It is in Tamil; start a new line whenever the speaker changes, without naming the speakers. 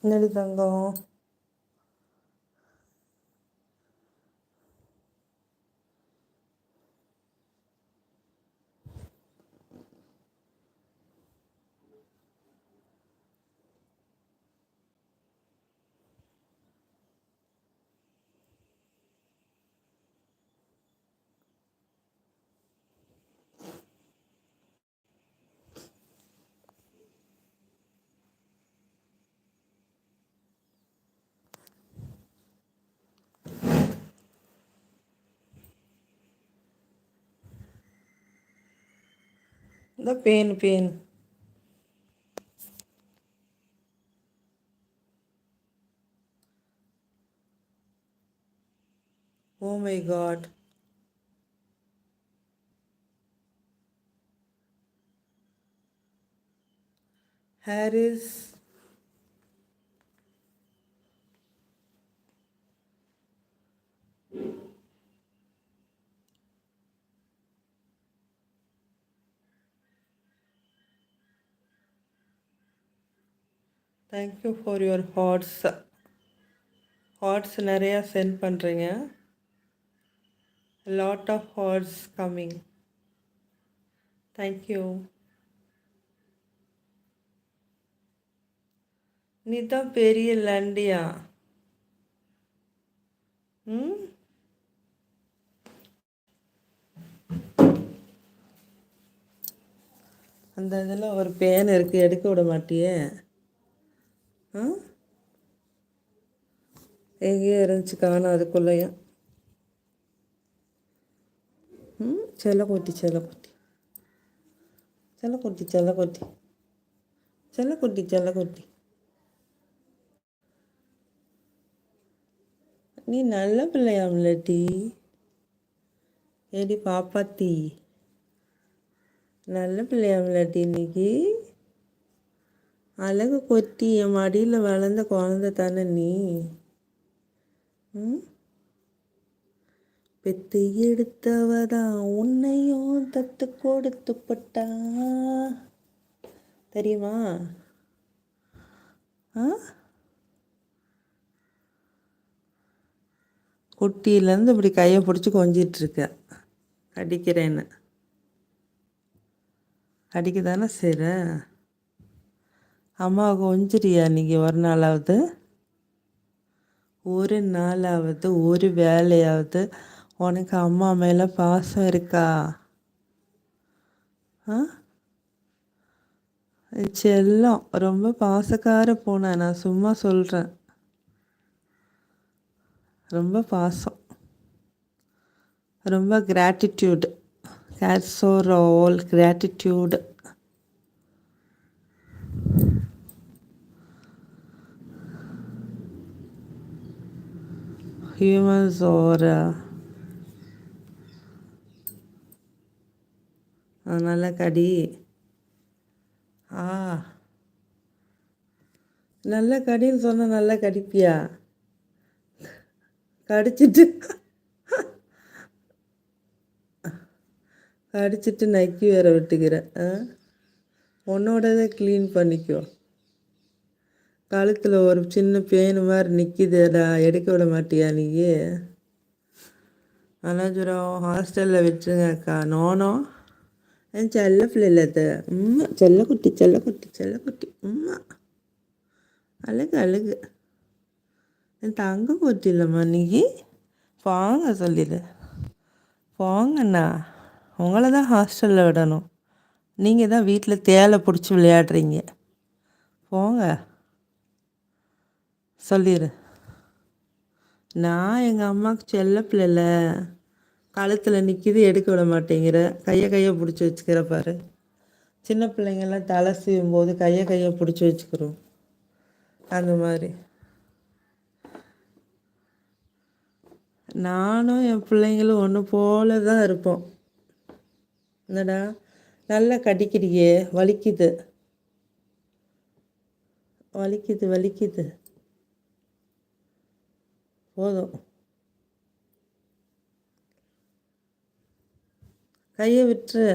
என்னடி தங்கம்? இந்த pan. Oh my God. Hair is thank you for your hearts. Hearts நிறையா சென்ட் பண்ணுறீங்க. Lot of hearts coming. Thank you. நீ தான் பெரிய லண்டியா. ம் அந்த இதில் ஒரு பேன் இருக்குது, எடுக்க விட மாட்டியே. எங்கேயோ இருந்துச்சு, காணும் அதுக்குள்ளேயும். செல்லக்குட்டி செல்லக்குட்டி செல்லக்குட்டி செல்லக்குட்டி செல்லக்குட்டி செல்லக்குட்டி. நீ நல்ல பிள்ளையாம்லட்டி. ஏடி பாப்பாத்தி, நல்ல பிள்ளையாம்லட்டி இன்னைக்கு. அழகு கொட்டி என் மடியில் வளர்ந்த குழந்தை தானே நீ. பெத்து எடுத்தவதான் உன்னையும் தத்து கொடுத்து பட்டா, தெரியுமா? குட்டியிலேருந்து இப்படி கையை பிடிச்சி கொஞ்சிட்ருக்க. அடிக்கிறேன்னு அடிக்க தானே செய்கிற. அம்மாவை கொஞ்சிறியா இன்றைக்கி ஒரு நாளாவது ஒரு வேலையாவது உனக்கு அம்மா மேலே பாசம் இருக்கா? செல்லம், ரொம்ப பாசக்கார பூனை. நான் சும்மா சொல்கிறேன். ரொம்ப பாசம், ரொம்ப gratitude. Cats are all gratitude. Humans are நல்ல கடி. நல்ல கடின்னு சொன்னால் நல்லா கடிப்பியா? கடிச்சிட்டு நக்கி வேற விட்டுக்கிற. உன்னோடதை க்ளீன் பண்ணிக்கோ. கழுத்தில் ஒரு சின்ன பேனு மாதிரி நிற்கிதேடா, எடுக்க விட மாட்டியா நீ? அனாஜுரம் ஹாஸ்டலில் விட்டுருங்க அக்கா. நோனோ என் செல்ல பிள்ளைல செல்லக்குட்டி செல்லக்குட்டி செல்லக்குட்டி. அழகு அழகு. என் தங்க குட்டி இல்லைம்மா நீ. போங்க சொல்லிடு. போங்கண்ணா, உங்களை தான் ஹாஸ்டலில் விடணும். நீங்கள் தான் வீட்டில் தேலை பிடிச்சி விளையாடுறீங்க. போங்க சொல்லிடு. நான் எங்கள் அம்மாவுக்கு செல்ல பிள்ளைல, கழுத்தில் நிற்கிது, எடுக்க விட மாட்டேங்கிற. கையை பிடிச்சி வச்சுக்கிற பாரு. சின்ன பிள்ளைங்கள்லாம் தலை சீவும் போது கையை பிடிச்சி வச்சுக்கிறோம். அந்த மாதிரி நானும் என் பிள்ளைங்களும் ஒன்று போல தான் இருப்போம். என்னடா நல்லா கடிக்கிறியே, வலிக்குது வலிக்குது வலிக்குது. போதும், கையை விட்டுரு.